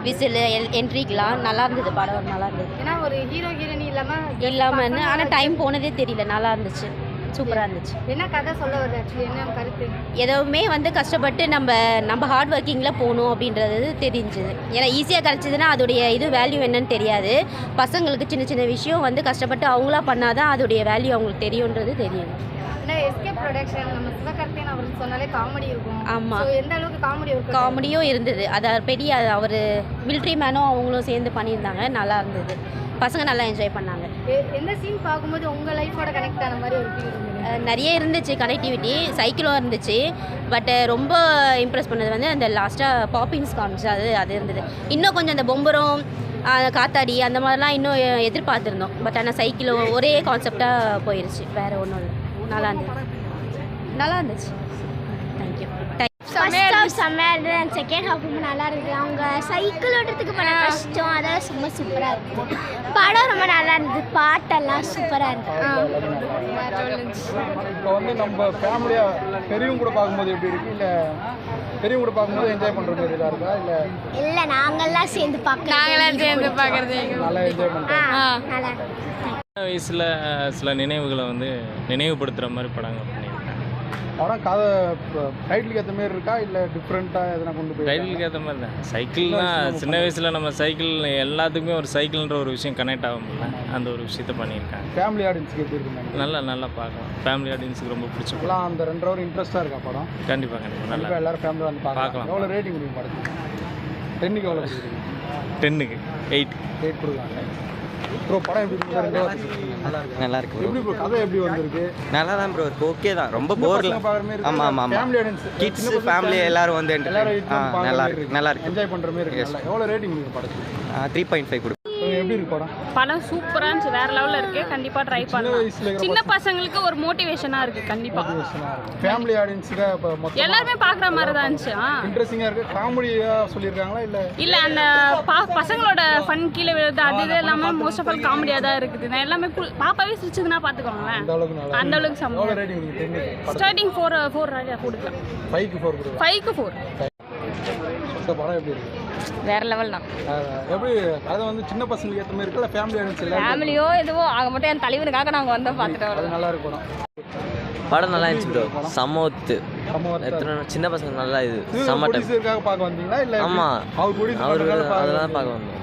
Whistle என்ட்ரிக்கெலாம் நல்லா இருந்தது. படம் நல்லா இருந்தது. ஏன்னா ஒரு ஹீரோ ஹீரோயினி இல்லாமல் ஆனால் டைம் போனதே தெரியல. நல்லா இருந்துச்சு, சூப்பராக இருந்துச்சு. என்ன கதை சொல்ல வருது ஆக்சுவலி, என்ன கருத்து? எதுவுமே கஷ்டப்பட்டு நம்ம ஹார்ட் ஒர்க்கிங்கில் போகணும் அப்படின்றது தெரிஞ்சுது. ஏன்னா ஈஸியாக கிடச்சிதுன்னா அதோடைய வேல்யூ என்னன்னு தெரியாது. பசங்களுக்கு சின்ன சின்ன விஷயம் கஷ்டப்பட்டு அவங்களா பண்ணாதான் அதோடைய வேல்யூ அவங்களுக்கு தெரியுன்றது தெரியும். எஸ்கேப் ப்ரொடக்ஷன் நம்ம சிவகார்த்திகேயன் அவருக்கு சொன்னாலே காமெடி இருக்கும். ஆமாம், எந்த அளவுக்கு காமெடியும் இருந்தது. அதை பெரிய அவர் மிலிட்ரி மேனும் அவங்களும் சேர்ந்து பண்ணியிருந்தாங்க. நல்லா இருந்தது. பசங்க நல்லா என்ஜாய் பண்ணாங்க. எந்த சீன் பார்க்கும்போது உங்கள் லைஃபோட கனெக்ட் ஆன மாதிரி ஒரு ஃபீல் இருந்தது? நிறைய இருந்துச்சு கனெக்டிவிட்டி. சைக்கிளும் இருந்துச்சு. பட் ரொம்ப இம்ப்ரெஸ் பண்ணது அந்த லாஸ்ட்டாக பாப்பிங்ஸ் காமிச்சு அது இருந்தது. இன்னும் கொஞ்சம் அந்த பொம்பரம் காத்தாடி அந்த மாதிரிலாம் இன்னும் எதிர்பார்த்துருந்தோம். பட் ஆனால் சைக்கிளும் ஒரே கான்செப்டாக போயிடுச்சு. வேறு ஒன்றும் இல்லை. நல்லா இருந்துச்சு. தேங்க்யூ. செம்மையாக இருந்தது. செகண்ட் ஹாஃப் ரொம்ப நல்லா இருக்குது. அவங்க சைக்கிள் ஓட்டுறதுக்கு பண்ண கஷ்டம் அதெல்லாம் ரொம்ப சூப்பராக இருக்குது. படம் ரொம்ப நல்லா இருந்தது. பாட்டெல்லாம் சூப்பராக இருக்குது. இப்போ நம்ம ஃபேமிலியாக பெரியவங்க கூட பார்க்கும்போது எப்படி இருக்குது? இல்லை பெரியவங்க கூட பார்க்கும்போது என்ஜாய் பண்ணுற மாதிரி இதாக இருக்கா? இல்லை நாங்கள்லாம் சேர்ந்து பார்க்குறது நல்லா என்ஜாய் பண்ணுறோம். நல்லா சின்ன வயசில் சில நினைவுகளை நினைவுபடுத்துகிற மாதிரி படங்கள் பண்ணியிருக்கேன். படம் கதை டைட்டிலுக்கு ஏற்ற மாதிரி இருக்கா இல்லை டிஃப்ரெண்ட்டாக எதனா கொண்டு போய்? டைட்டிலுக்கு ஏற்ற மாதிரி தான். சைக்கிள்னால் சின்ன வயசில் நம்ம சைக்கிள் எல்லாத்துக்குமே ஒரு சைக்கிள்ன்ற ஒரு விஷயம் கனெக்ட் ஆகும்ல, அந்த ஒரு விஷயத்த பண்ணியிருக்காங்க. ஃபேமிலி ஆடியன்ஸுக்கு எப்படி இருக்குங்க? நல்லா பார்க்கலாம். ஃபேமிலி ஆடியன்ஸுக்கு ரொம்ப பிடிச்ச படம். எல்லாம் அந்த 2 ஹவர் இன்ட்ரெஸ்ட்டாக இருக்கா படம்? கண்டிப்பாக நல்லா எல்லோரும் ஃபேமிலியாக வந்து பார்க்கலாம். எவ்வளோ ரேட்டிங் கொடுங்க படத்துக்கு? 10க்கு எவ்வளோ கொடுக்குறீங்க? 10க்கு 8 கொடுக்கலாம். ப்ரோ படம் எப்படி இருக்கு? நல்லா இருக்கு. எப்படி ப்ரோ கதை எப்படி வந்திருக்கு? நல்லா தான் ப்ரோ இருக்கு. ஓகே தான். ரொம்ப போர்ல. ஆமாம். ஃபேமிலி ஆடியன்ஸ் கிட்ஸ் ஃபேமிலி எல்லாரும் வந்து நல்லா இருக்கு. என்ஜாய் பண்ணுற மாதிரி இருக்கு. எவ்வளோ ரேட்டிங் கொடுங்க படத்துக்கு? 3.5 கொடு. எப்படி இருக்கு படம்? படம் சூப்பராக இருந்துச்சு. வேற லெவலில் இருக்கு. கண்டிப்பாக ட்ரை பண்ணலாம். சின்ன பசங்களுக்கு ஒரு மோட்டிவேஷனாக இருக்கு. கண்டிப்பாக ஃபேமிலி ஆடியன்ஸுக்கு எல்லாருமே பார்க்குற மாதிரி தான் இருந்துச்சு. இன்ட்ரெஸ்டிங்காக இருக்கு. காமெடியாக சொல்லியிருக்காங்களா? இல்லை அந்த பசங்களோட ஃபன் கீழே விழுது அது இல்லாமல் மோஸ்ட் ஆஃப் ஆல் காமெடியாக தான் இருக்குது. நான் எல்லாமே பாப்பாவே சிரிச்சதுன்னா பார்த்துக்கோங்களேன். அந்த அளவுக்கு சம்பளம் ஸ்டார்டிங் 4 கொடுக்கலாம். 5க்கு 4. படம் எப்படி இருக்கு? வேற லெவல் தான். எப்படி அதை சின்ன பசங்களுக்கு ஏற்ற மாதிரி இருக்கு இல்லை ஃபேமிலி ஆடியன்ஸ் இல்லை? ஃபேமிலியோ எதுவோ ஆக மட்டும் என் தலைவனுக்காக நாங்கள் வந்தோம் பார்த்துட்டு அது நல்லா இருக்கு படம் நல்லா இருந்துச்சு ப்ரோ. சமத்து எத்தனை சின்ன பசங்க நல்லா இது சம டைம் பார்க்க வந்தீங்களா? இல்லை ஆமாம் அவர் அதெல்லாம் பார்க்க வந்தோம்.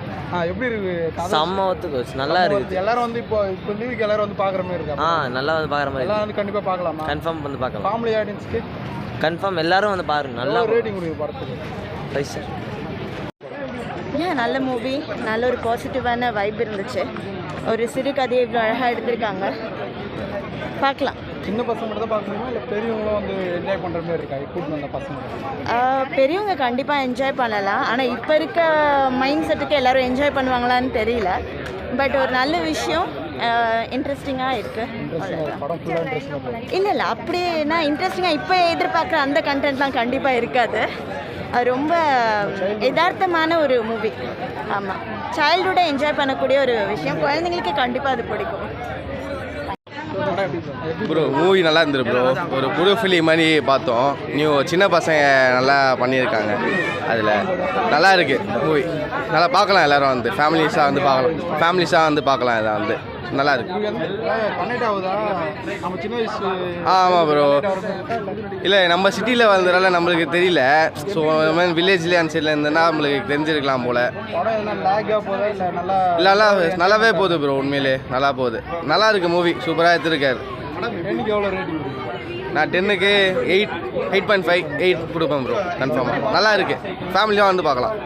எப்படி இருக்கு? சமத்து கோச் நல்லா இருக்குது. எல்லாரும் இப்போ லீவுக்கு எல்லாரும் பார்க்குற மாதிரி இருக்கா? நல்லா பார்க்குற மாதிரி எல்லாம் கண்டிப்பாக பார்க்கலாம். கன்ஃபார்ம் பார்க்கலாம். ஃபேமிலி ஆடியன்ஸ்க்கு கன்ஃபார்ம் எல்லாரும் பாருங்க. நல்லா ரேட்டிங் கொடுங்க படத்துக்கு. 5 ஸ்டார். நல்ல மூவி. நல்ல ஒரு பாசிட்டிவான வைப் இருந்துச்சு. ஒரு சிறு கதையை இவ்வளோ அழகாக எடுத்திருக்காங்க. பார்க்கலாம். சின்ன பசங்க மட்டும் தான் பார்க்க முடியுமா இல்லை பெரியவங்களும் என்ஜாய் பண்ணுற மாதிரி இருக்கா? கூட்டிட்டு வந்த பசங்க பெரியவங்க கண்டிப்பாக என்ஜாய் பண்ணலாம். ஆனால் இப்போ இருக்க மைண்ட் செட்டுக்கு எல்லோரும் என்ஜாய் பண்ணுவாங்களான்னு தெரியல. பட் ஒரு நல்ல விஷயம். இன்ட்ரெஸ்டிங்காக இருக்குது. இல்லை அப்படின்னா இன்ட்ரெஸ்டிங்காக இப்போ எதிர்பார்க்குற அந்த கண்டென்ட்லாம் கண்டிப்பாக இருக்காது. அது ரொம்ப யதார்த்தமான ஒரு மூவி. ஆமாம், சைல்டுஹுட்டை என்ஜாய் பண்ணக்கூடிய ஒரு விஷயம். குழந்தைங்களுக்கு கண்டிப்பாக அது பிடிக்கும். ப்ரோ மூவி நல்லா இருந்தது ப்ரோ. ஒரு புது ஃபிலிம் மாதிரி பார்த்தோம். சின்ன பசங்க நல்லா பண்ணியிருக்காங்க. அதில் நல்லா இருக்குது மூவி. நல்லா பார்க்கலாம். எல்லோரும் ஃபேமிலிஸாக வந்து பார்க்கலாம். இதை நல்லா இருக்கு. ஆமாம் ப்ரோ. இல்லை நம்ம சிட்டியில் வளர்ந்ததால நம்மளுக்கு தெரியல. ஸோ வில்லேஜ்லேயே அந்த சைடில் இருந்ததுன்னா நம்மளுக்கு தெரிஞ்சிருக்கலாம் போல். இல்லை நல்லாவே போகுது ப்ரோ. உண்மையிலே நல்லா போகுது. நல்லா இருக்குது மூவி. சூப்பராக எடுத்துருக்காரு. நான் 10க்கு 8.5 கொடுப்பேன் ப்ரோ. கன்ஃபார்மாக நல்லா இருக்குது. ஃபேமிலியாக வந்து பார்க்கலாம்.